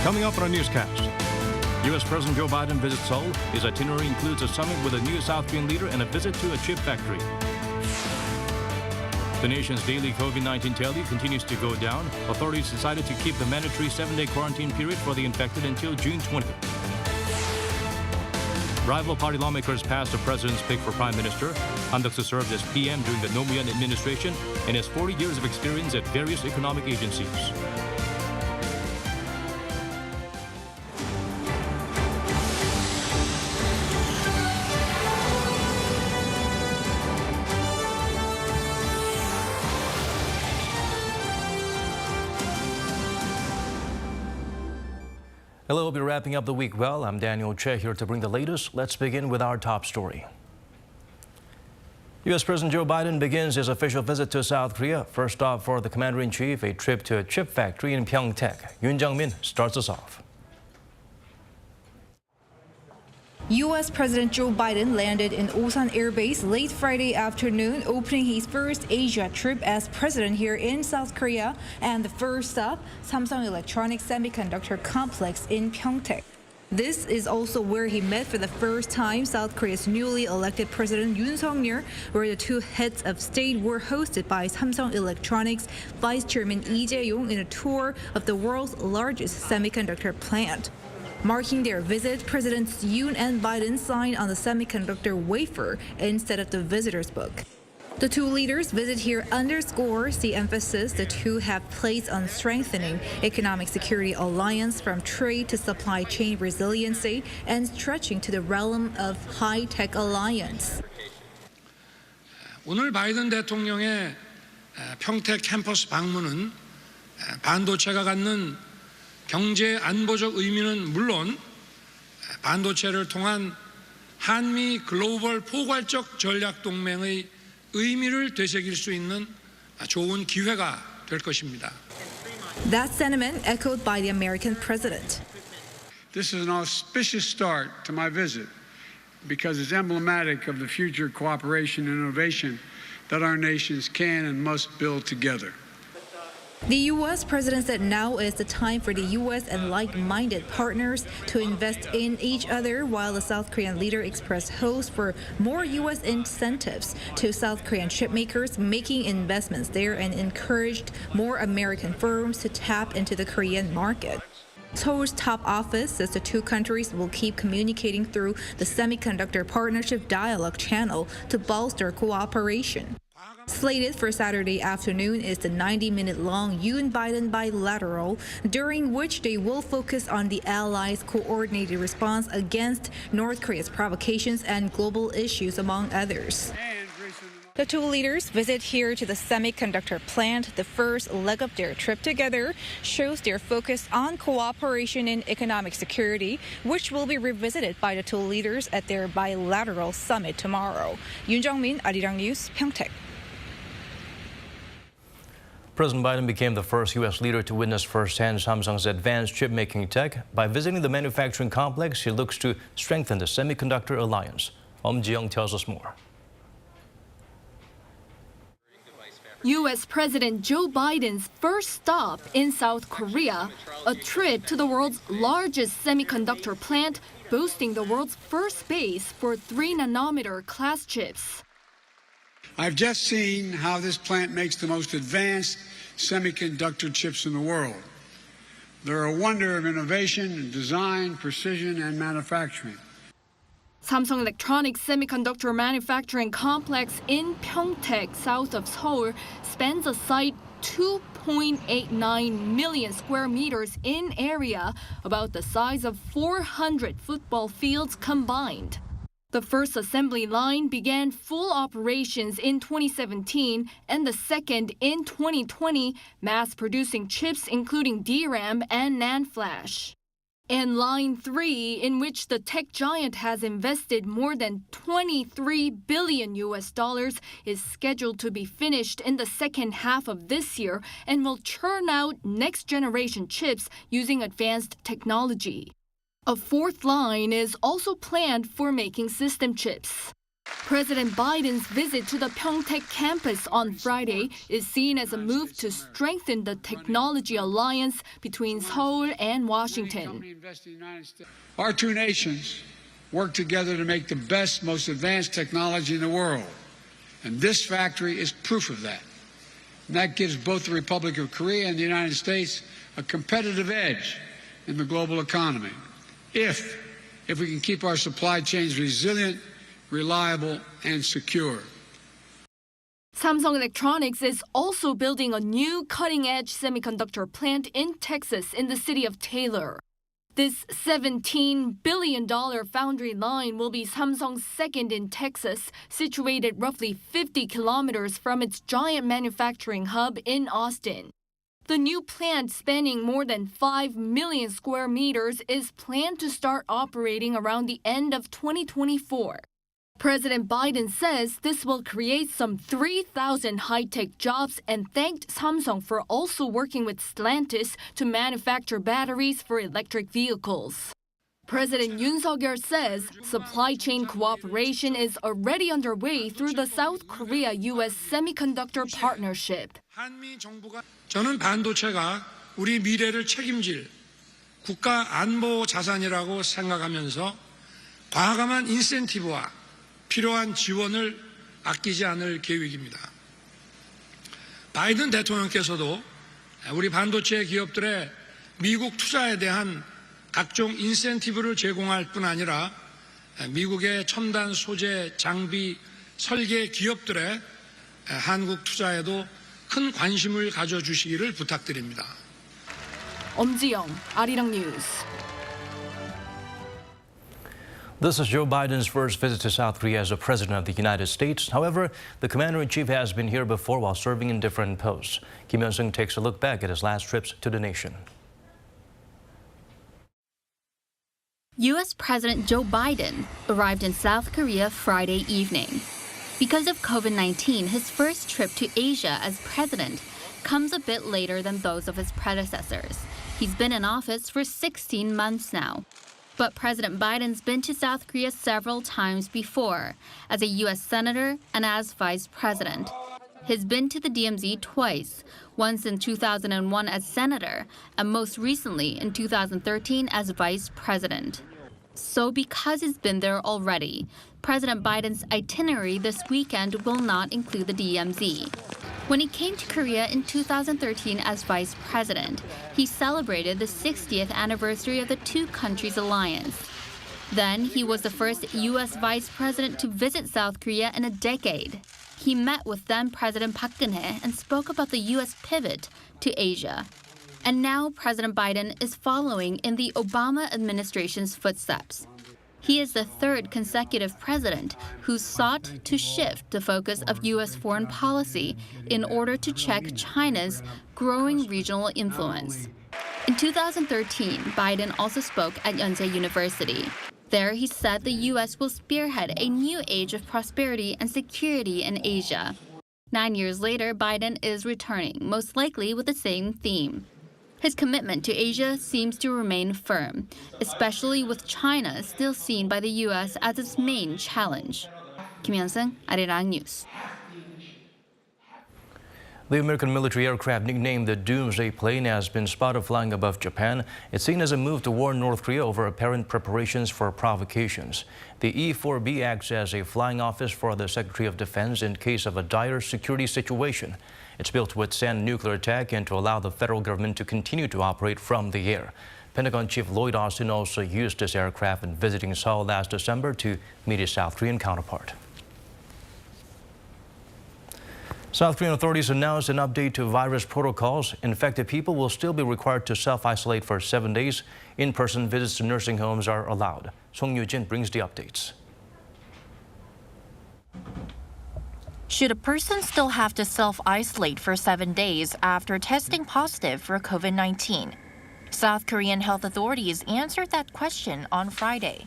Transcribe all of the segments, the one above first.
Coming up on our newscast, U.S. President Joe Biden visits Seoul. His itinerary includes a summit with a new South Korean leader and a visit to a chip factory. The nation's daily COVID-19 tally continues to go down. Authorities decided to keep the mandatory 7-day quarantine period for the infected until June 20th. Rival party lawmakers passed the president's pick for prime minister. Han Duck-soo served as PM during the Nomuyan administration and has 40 years of experience at various economic agencies. Hello, we'll be wrapping up the week well. I'm Daniel Che here to bring the latest. Let's begin with our top story. U.S. President Joe Biden begins his official visit to South Korea. First stop for the commander-in-chief, a trip to a chip factory in Pyeongtaek. Yoon Jung-min starts us off. U.S. President Joe Biden landed in Osan Air Base late Friday afternoon, opening his first Asia trip as president here in South Korea, and the first stop, Samsung Electronics Semiconductor Complex in Pyeongtaek. This is also where he met for the first time South Korea's newly elected President Yoon Suk-yeol, where the two heads of state were hosted by Samsung Electronics Vice Chairman Lee Jae-yong in a tour of the world's largest semiconductor plant. Marking their visit, Presidents Yoon and Biden signed on the semiconductor wafer instead of the visitor's book. The two leaders' visit here underscores the emphasis the two have placed on strengthening economic security alliance from trade to supply chain resiliency and stretching to the realm of high-tech alliance. 오늘 바이든 대통령의 평택 캠퍼스 방문은 반도체가 갖는 경제 안보적 의미는 물론 반도체를 통한 한미 글로벌 포괄적 전략 동맹의 의미를 되새길 수 있는 좋은 기회가 될 것입니다. That sentiment echoed by the American president. This is an auspicious start to my visit because it's emblematic of the future cooperation and innovation that our nations can and must build together. The U.S. president said now is the time for the U.S. and like-minded partners to invest in each other, while the South Korean leader expressed hopes for more U.S. incentives to South Korean chipmakers making investments there and encouraged more American firms to tap into the Korean market. Seoul's top office says the two countries will keep communicating through the Semiconductor Partnership Dialogue channel to bolster cooperation. Slated for Saturday afternoon is the 90-minute-long Yoon-Biden bilateral, during which they will focus on the allies' coordinated response against North Korea's provocations and global issues, among others. The two leaders' visit here to the semiconductor plant, the first leg of their trip together, shows their focus on cooperation in economic security, which will be revisited by the two leaders at their bilateral summit tomorrow. Yoon Jung-min, Arirang News, Pyeongtaek. President Biden became the first U.S. leader to witness firsthand Samsung's advanced chip-making tech. By visiting the manufacturing complex, he looks to strengthen the semiconductor alliance. Ji-young tells us more. U.S. President Joe Biden's first stop in South Korea, a trip to the world's largest semiconductor plant, boasting the world's first base for 3-nanometer class chips. I've just seen how this plant makes the most advanced semiconductor chips in the world. They're a wonder of innovation, design, precision, and manufacturing. Samsung Electronics Semiconductor Manufacturing Complex in Pyeongtaek, south of Seoul, spans a site 2.89 million square meters in area, about the size of 400 football fields combined. The first assembly line began full operations in 2017 and the second in 2020, mass-producing chips including DRAM and NAND flash. And line 3, in which the tech giant has invested more than $23 billion, is scheduled to be finished in the second half of this year and will churn out next-generation chips using advanced technology. A fourth line is also planned for making system chips. President Biden's visit to the Pyeongtaek campus on Friday is seen as a move to strengthen the technology alliance between Seoul and Washington. Our two nations work together to make the best, most advanced technology in the world. And this factory is proof of that. And that gives both the Republic of Korea and the United States a competitive edge in the global economy. If we can keep our supply chains resilient, reliable, and secure. Samsung Electronics is also building a new cutting-edge semiconductor plant in Texas in the city of Taylor. This $17 billion foundry line will be Samsung's second in Texas, situated roughly 50 kilometers from its giant manufacturing hub in Austin. The new plant, spanning more than 5 million square meters, is planned to start operating around the end of 2024. President Biden says this will create some 3,000 high-tech jobs and thanked Samsung for also working with Stellantis to manufacture batteries for electric vehicles. President Yoon Suk-yeol says supply chain cooperation is already underway through the South Korea-U.S. semiconductor partnership. 저는 반도체가 우리 미래를 책임질 국가 안보 자산이라고 생각하면서 과감한 인센티브와 필요한 지원을 아끼지 않을 계획입니다. 바이든 대통령께서도 우리 반도체 기업들의 미국 투자에 대한 각종 인센티브를 제공할 뿐 아니라 미국의 첨단 소재, 장비, 설계 기업들의 한국 투자에도 큰 관심을 가져주시기를 부탁드립니다. 엄지영, 아리랑 뉴스. This is Joe Biden's first visit to South Korea as a president of the United States. However, the commander-in-chief has been here before while serving in different posts. Kim Hyun-sung takes a look back at his last trips to the nation. U.S. President Joe Biden arrived in South Korea Friday evening. Because of COVID-19, his first trip to Asia as president comes a bit later than those of his predecessors. He's been in office for 16 months now. But President Biden's been to South Korea several times before, as a U.S. senator and as vice president. He's been to the DMZ twice, once in 2001 as senator, and most recently in 2013 as vice president. So because he's been there already, President Biden's itinerary this weekend will not include the DMZ. When he came to Korea in 2013 as vice president, he celebrated the 60th anniversary of the two countries' alliance. Then he was the first U.S. vice president to visit South Korea in a decade. He met with then President Park Geun-hye and spoke about the U.S. pivot to Asia. And now President Biden is following in the Obama administration's footsteps. He is the third consecutive president who sought to shift the focus of U.S. foreign policy in order to check China's growing regional influence. In 2013, Biden also spoke at Yonsei University. There, he said the U.S. will spearhead a new age of prosperity and security in Asia. 9 years later, Biden is returning, most likely with the same theme. His commitment to Asia seems to remain firm, especially with China still seen by the U.S. as its main challenge. Kim Hyun-sung, Arirang News. The American military aircraft nicknamed the Doomsday plane has been spotted flying above Japan. It's seen as a move to warn North Korea over apparent preparations for provocations. The E-4B acts as a flying office for the Secretary of Defense in case of a dire security situation. It's built to withstand nuclear attack and to allow the federal government to continue to operate from the air. Pentagon Chief Lloyd Austin also used this aircraft in visiting Seoul last December to meet his South Korean counterpart. South Korean authorities announced an update to virus protocols. Infected people will still be required to self-isolate for 7 days. In-person visits to nursing homes are allowed. Song Yoo-jin brings the updates. Should a person still have to self-isolate for 7 days after testing positive for COVID-19? South Korean health authorities answered that question on Friday.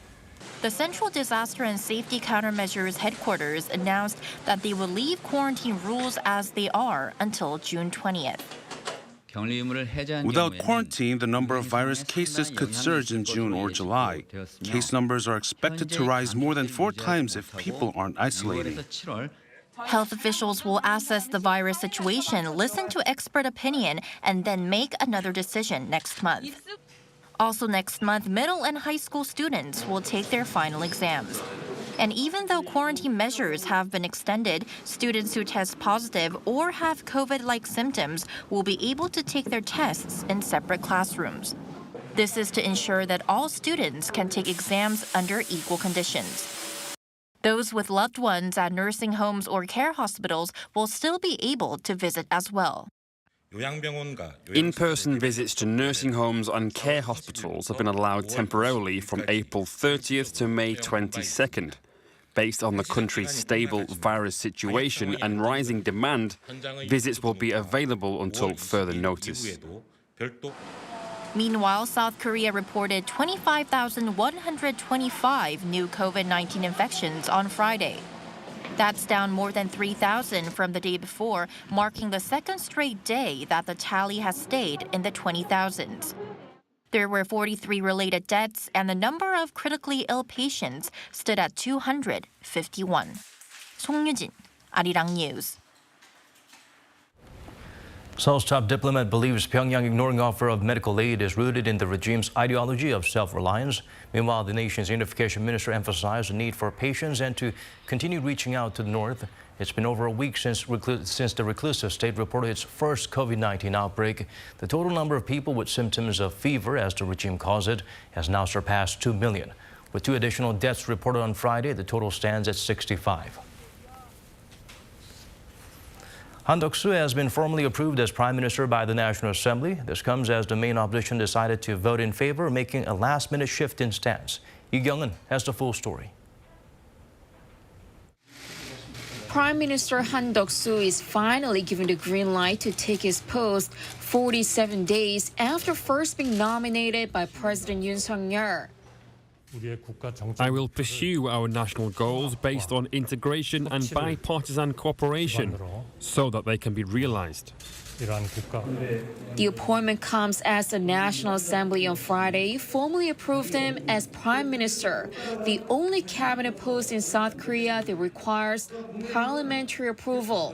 The Central Disaster and Safety Countermeasures headquarters announced that they will leave quarantine rules as they are until June 20th. Without quarantine, the number of virus cases could surge in June or July. Case numbers are expected to rise more than 4 times if people aren't isolating. Health officials will assess the virus situation, listen to expert opinion, and then make another decision next month. Also next month, middle and high school students will take their final exams. And even though quarantine measures have been extended, students who test positive or have COVID-like symptoms will be able to take their tests in separate classrooms. This is to ensure that all students can take exams under equal conditions. Those with loved ones at nursing homes or care hospitals will still be able to visit as well. In-person visits to nursing homes and care hospitals have been allowed temporarily from April 30th to May 22nd. Based on the country's stable virus situation and rising demand, visits will be available until further notice. Meanwhile, South Korea reported 25,125 new COVID-19 infections on Friday. That's down more than 3,000 from the day before, marking the second straight day that the tally has stayed in the 20,000s. There were 43 related deaths, and the number of critically ill patients stood at 251. 송유진, Arirang News. Seoul's top diplomat believes Pyongyang ignoring offer of medical aid is rooted in the regime's ideology of self-reliance. Meanwhile, the nation's unification minister emphasized the need for patience and to continue reaching out to the north. It's been over a week since the reclusive state reported its first COVID-19 outbreak. The total number of people with symptoms of fever, as the regime calls it, has now surpassed 2 million. With 2 additional deaths reported on Friday, the total stands at 65. Han Duck-soo has been formally approved as Prime Minister by the National Assembly. This comes as the main opposition decided to vote in favor, making a last-minute shift in stance. Lee Kyung-eun has the full story. Prime Minister Han Duck-soo is finally given the green light to take his post 47 days after first being nominated by President Yoon Suk-yeol. I will pursue our national goals based on integration and bipartisan cooperation so that they can be realized. The appointment comes as the National Assembly on Friday formally approved him as Prime Minister, the only cabinet post in South Korea that requires parliamentary approval.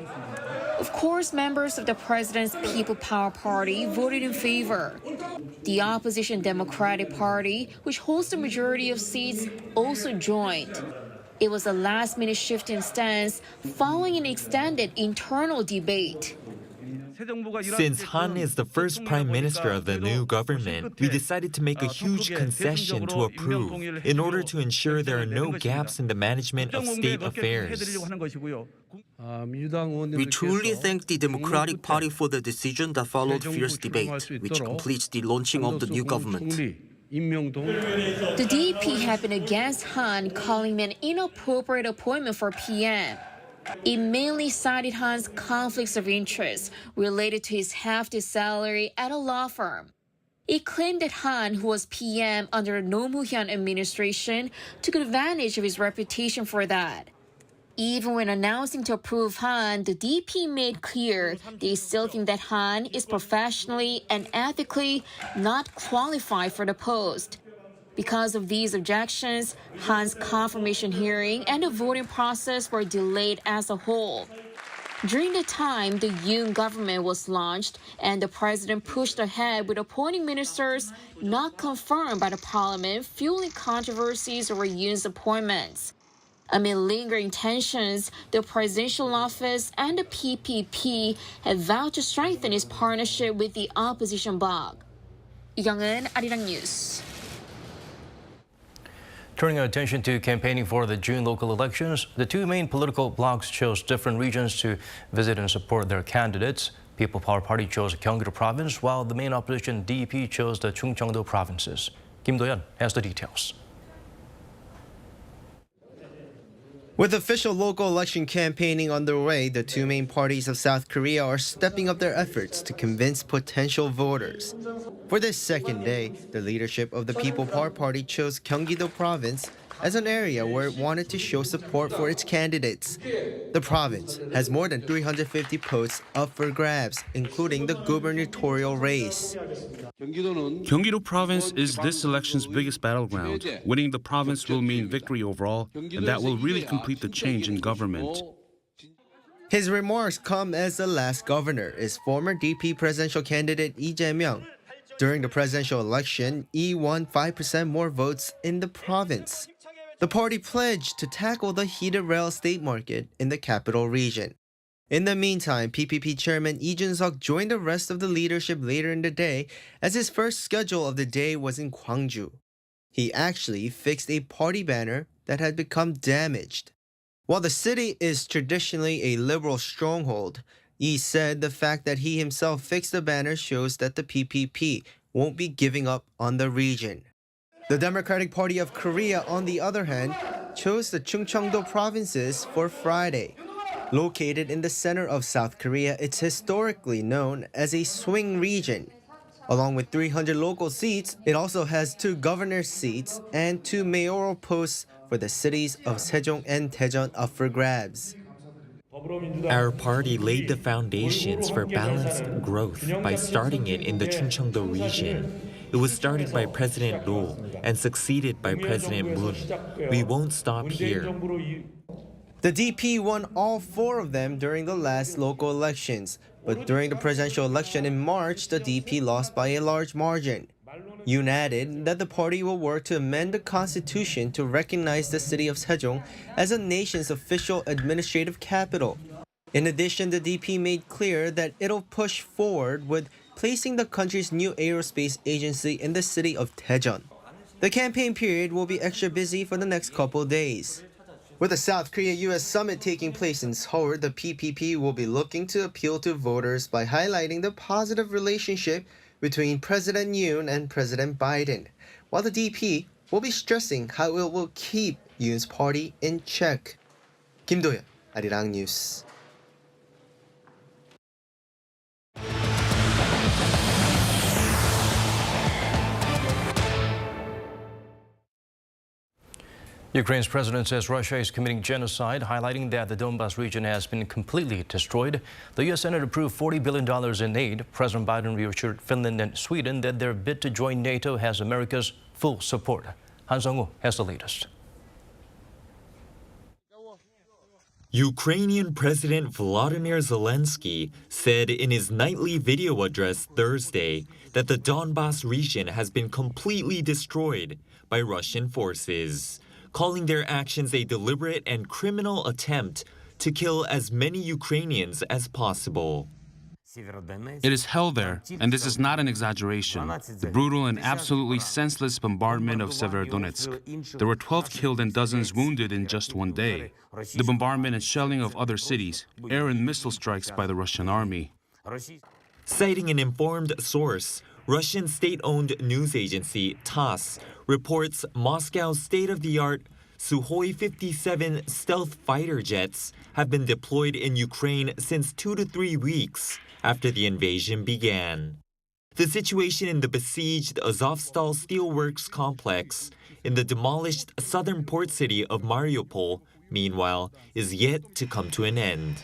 Of course, members of the president's People Power Party voted in favor. The opposition Democratic Party, which holds the majority of seats, also joined. It was a last-minute shift in stance following an extended internal debate. Since Han is the first prime minister of the new government, we decided to make a huge concession to approve in order to ensure there are no gaps in the management of state affairs. We truly thank the Democratic Party for the decision that followed fierce debate, which completes the launching of the new government. The DP had been against Han, calling him an inappropriate appointment for PM. It mainly cited Han's conflicts of interest related to his hefty salary at a law firm. It claimed that Han, who was PM under the Roh Moo-hyun administration, took advantage of his reputation for that. Even when announcing to approve Han, the DP made clear they still think that Han is professionally and ethically not qualified for the post. Because of these objections, Han's confirmation hearing and the voting process were delayed as a whole. During the time, the Yoon government was launched, and the president pushed ahead with appointing ministers not confirmed by the parliament, fueling controversies over Yoon's appointments. Amid lingering tensions, the presidential office and the PPP have vowed to strengthen its partnership with the opposition bloc. Lee Kyung-eun, Arirang News. Turning our attention to campaigning for the June local elections, the 2 main political blocs chose different regions to visit and support their candidates. People Power Party chose Gyeonggi-do province, while the main opposition DP chose the Chungcheong-do provinces. Kim Do-yeon has the details. With official local election campaigning underway, the 2 main parties of South Korea are stepping up their efforts to convince potential voters. For this second day, the leadership of the People Power Party chose Gyeonggi-do province, as an area where it wanted to show support for its candidates. The province has more than 350 posts up for grabs, including the gubernatorial race. Gyeonggi-do province is this election's biggest battleground. Winning the province will mean victory overall, and that will really complete the change in government. His remarks come as the last governor is former DP presidential candidate Lee Jae-myung. During the presidential election, Lee won 5% more votes in the province. The party pledged to tackle the heated real estate market in the capital region. In the meantime, PPP chairman Lee Jun-seok joined the rest of the leadership later in the day as his first schedule of the day was in Gwangju. He actually fixed a party banner that had become damaged. While the city is traditionally a liberal stronghold, Lee said the fact that he himself fixed the banner shows that the PPP won't be giving up on the region. The Democratic Party of Korea, on the other hand, chose the Chungcheong-do provinces for Friday. Located in the center of South Korea, it's historically known as a swing region. Along with 300 local seats, it also has 2 governor's seats and 2 mayoral posts for the cities of Sejong and Daejeon up for grabs. Our party laid the foundations for balanced growth by starting it in the Chungcheong-do region. It was started by President Roh and succeeded by President Moon. We won't stop here. The DP won all 4 of them during the last local elections, but during the presidential election in March, the DP lost by a large margin. Yoon added that the party will work to amend the constitution to recognize the city of Sejong as a nation's official administrative capital. In addition, the DP made clear that it'll push forward with placing the country's new aerospace agency in the city of Daejeon. The campaign period will be extra busy for the next couple days. With the South Korea-US summit taking place in Seoul, the PPP will be looking to appeal to voters by highlighting the positive relationship between President Yoon and President Biden, while the DP will be stressing how it will keep Yoon's party in check. Kim Do-yeon, Arirang News. Ukraine's president says Russia is committing genocide, highlighting that the Donbas region has been completely destroyed. The U.S. Senate approved $40 billion in aid. President Biden reassured Finland and Sweden that their bid to join NATO has America's full support. Han Sung-woo has the latest. Ukrainian President Volodymyr Zelenskyy said in his nightly video address Thursday that the Donbas region has been completely destroyed by Russian forces, calling their actions a deliberate and criminal attempt to kill as many Ukrainians as possible. It is hell there, and this is not an exaggeration. The brutal and absolutely senseless bombardment of Severodonetsk. There were 12 killed and dozens wounded in just one day. The bombardment and shelling of other cities, air and missile strikes by the Russian army. Citing an informed source, Russian state-owned news agency TASS reports Moscow's state-of-the-art Sukhoi 57 stealth fighter jets have been deployed in Ukraine since 2 to 3 weeks after the invasion began. The situation in the besieged Azovstal steelworks complex in the demolished southern port city of Mariupol, meanwhile, is yet to come to an end.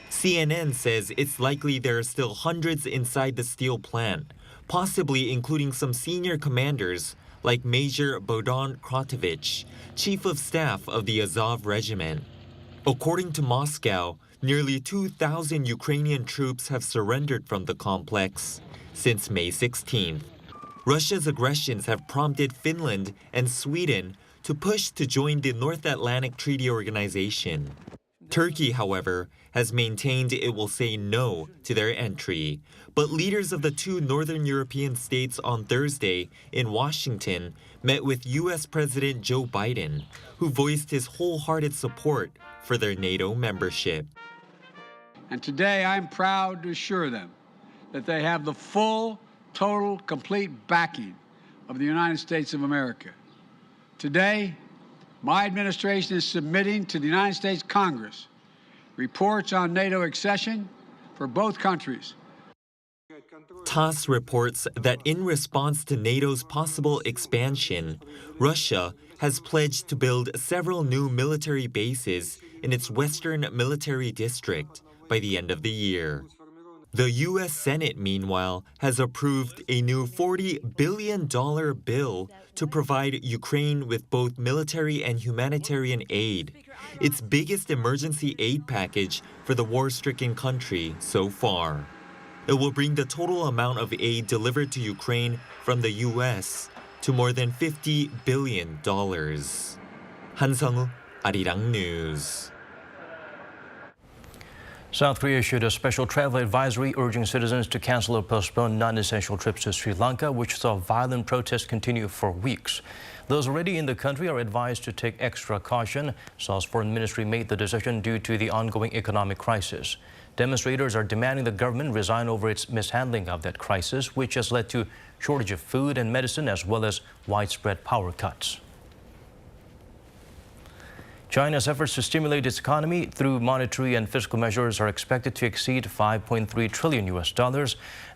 CNN says it's likely there are still hundreds inside the steel plant, possibly including some senior commanders like Major Bogdan Kratovich, chief of staff of the Azov regiment. According to Moscow, nearly 2,000 Ukrainian troops have surrendered from the complex since May 16th. Russia's aggressions have prompted Finland and Sweden to push to join the North Atlantic Treaty Organization. Turkey, however, has maintained it will say no to their entry. But leaders of the 2 northern European states on Thursday in Washington met with U.S. President Joe Biden, who voiced his wholehearted support for their NATO membership. And today I'm proud to assure them that they have the full, total, complete backing of the United States of America. Today, my administration is submitting to the United States Congress reports on NATO accession for both countries. TASS reports that in response to NATO's possible expansion, Russia has pledged to build several new military bases in its western military district by the end of the year. The U.S. Senate, meanwhile, has approved a new $40 billion bill to provide Ukraine with both military and humanitarian aid, its biggest emergency aid package for the war-stricken country so far. It will bring the total amount of aid delivered to Ukraine from the U.S. to more than $50 billion. 한성우, Arirang News. South Korea issued a special travel advisory urging citizens to cancel or postpone non-essential trips to Sri Lanka, which saw violent protests continue for weeks. Those already in the country are advised to take extra caution. Seoul's foreign ministry made the decision due to the ongoing economic crisis. Demonstrators are demanding the government resign over its mishandling of that crisis, which has led to shortage of food and medicine as well as widespread power cuts. China's efforts to stimulate its economy through monetary and fiscal measures are expected to exceed $5.3 trillion.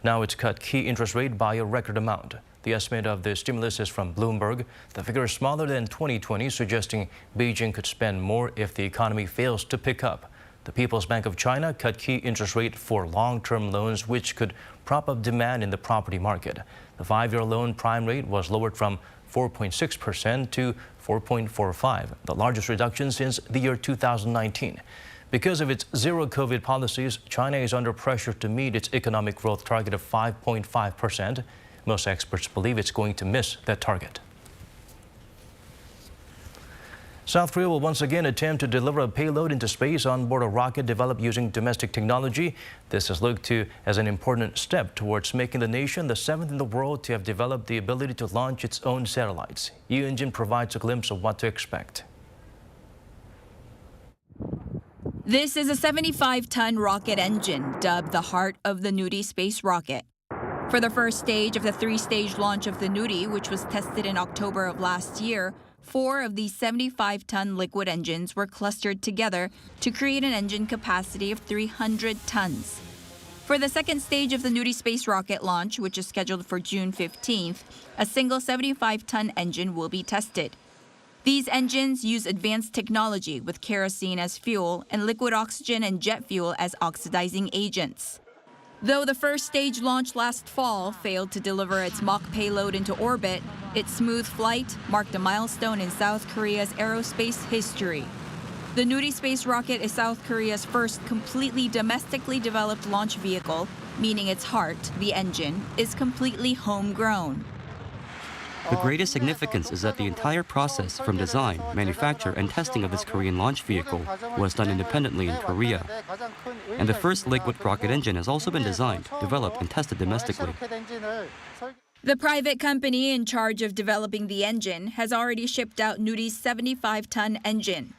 Now it's cut key interest rate by a record amount. The estimate of the stimulus is from Bloomberg. The figure is smaller than 2020, suggesting Beijing could spend more if the economy fails to pick up. The People's Bank of China cut key interest rate for long-term loans, which could prop up demand in the property market. The 5-year loan prime rate was lowered from 4.6% to 4.45%, the largest reduction since the year 2019. Because of its zero-COVID policies, China is under pressure to meet its economic growth target of 5.5%. Most experts believe it's going to miss that target. South Korea will once again attempt to deliver a payload into space on board a rocket developed using domestic technology. This is looked to as an important step towards making the nation the 7th in the world to have developed the ability to launch its own satellites. Lee Eun-jin provides a glimpse of what to expect. This is a 75-ton rocket engine dubbed the heart of the Nuri space rocket. For the first stage of the 3-stage launch of the Nuri, which was tested in October of last year, 4 of these 75-ton liquid engines were clustered together to create an engine capacity of 300 tons. For the second stage of the Nuri space rocket launch, which is scheduled for June 15th, a single 75-ton engine will be tested. These engines use advanced technology with kerosene as fuel and liquid oxygen and jet fuel as oxidizing agents. Though the first stage launch last fall failed to deliver its mock payload into orbit, its smooth flight marked a milestone in South Korea's aerospace history. The Nuri space rocket is South Korea's first completely domestically developed launch vehicle, meaning its heart, the engine, is completely homegrown. The greatest significance is that the entire process from design, manufacture, and testing of this Korean launch vehicle was done independently in Korea. And the first liquid rocket engine has also been designed, developed, and tested domestically. The private company in charge of developing the engine has already shipped out Nuri's 75-ton engine.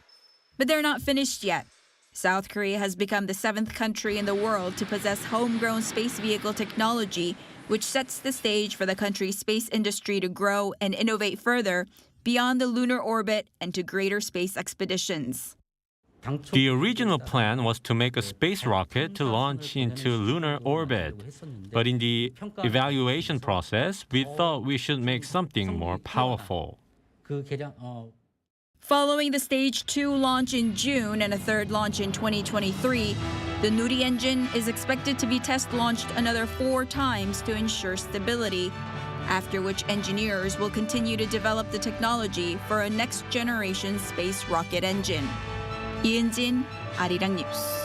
But they're not finished yet. South Korea has become the 7th country in the world to possess homegrown space vehicle technology, which sets the stage for the country's space industry to grow and innovate further beyond the lunar orbit and to greater space expeditions. The original plan was to make a space rocket to launch into lunar orbit. But in the evaluation process, we thought we should make something more powerful. Following the Stage 2 launch in June and a third launch in 2023, the Nuri engine is expected to be test-launched another 4 times to ensure stability, after which engineers will continue to develop the technology for a next-generation space rocket engine. Lee Eun-jin, Arirang News.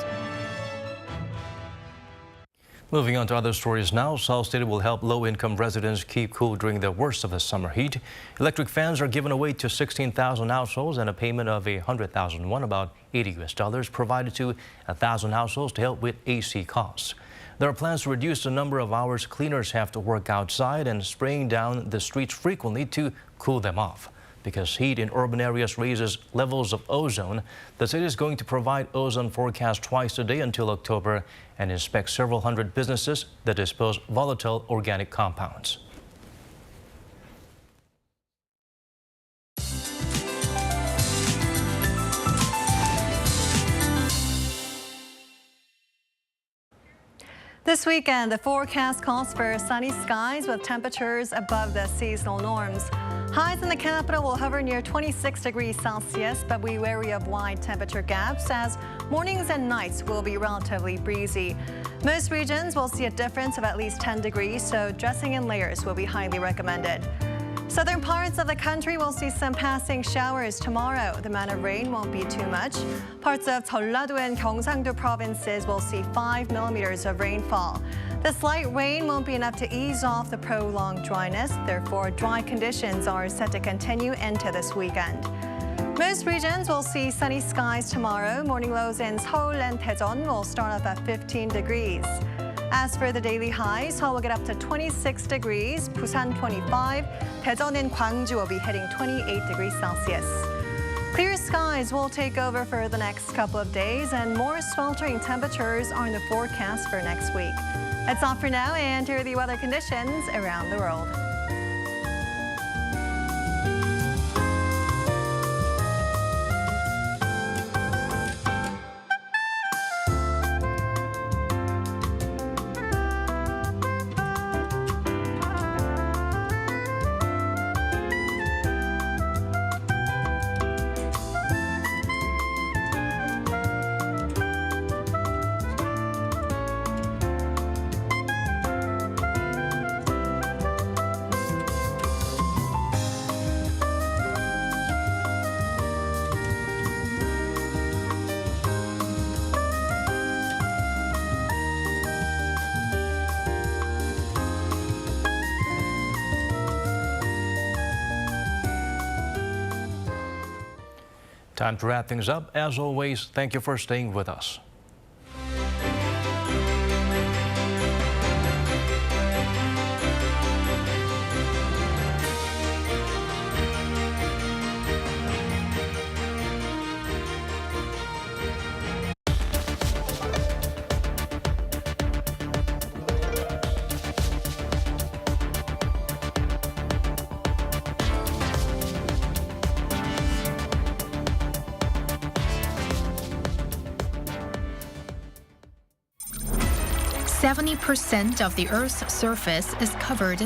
Moving on to other stories now, Seoul State will help low-income residents keep cool during the worst of the summer heat. Electric fans are given away to 16,000 households and a payment of 100,000 won, about $80, provided to 1,000 households to help with AC costs. There are plans to reduce the number of hours cleaners have to work outside and spraying down the streets frequently to cool them off. Because heat in urban areas raises levels of ozone, the city is going to provide ozone forecast twice a day until October and inspect several hundred businesses that dispose volatile organic compounds. The This weekend, the forecast calls for sunny skies with temperatures above the seasonal norms. Highs in the capital will hover near 26 degrees Celsius, but be wary of wide temperature gaps as mornings and nights will be relatively breezy. Most regions will see a difference of at least 10 degrees, so dressing in layers will be highly recommended. Southern parts of the country will see some passing showers tomorrow. The amount of rain won't be too much. Parts of Jeollado and Gyeonggi-do provinces will see 5 millimeters of rainfall. The slight rain won't be enough to ease off the prolonged dryness. Therefore, dry conditions are set to continue into this weekend. Most regions will see sunny skies tomorrow. Morning lows in Seoul and Daejeon will start off at 15 degrees. As for the daily highs, Seoul will get up to 26 degrees, Busan 25, Daejeon and Gwangju will be hitting 28 degrees Celsius. Clear skies will take over for the next couple of days, and more sweltering temperatures are in the forecast for next week. That's all for now, and here are the weather conditions around the world. Time to wrap things up. As always, thank you for staying with us. .70% of the Earth's surface is covered in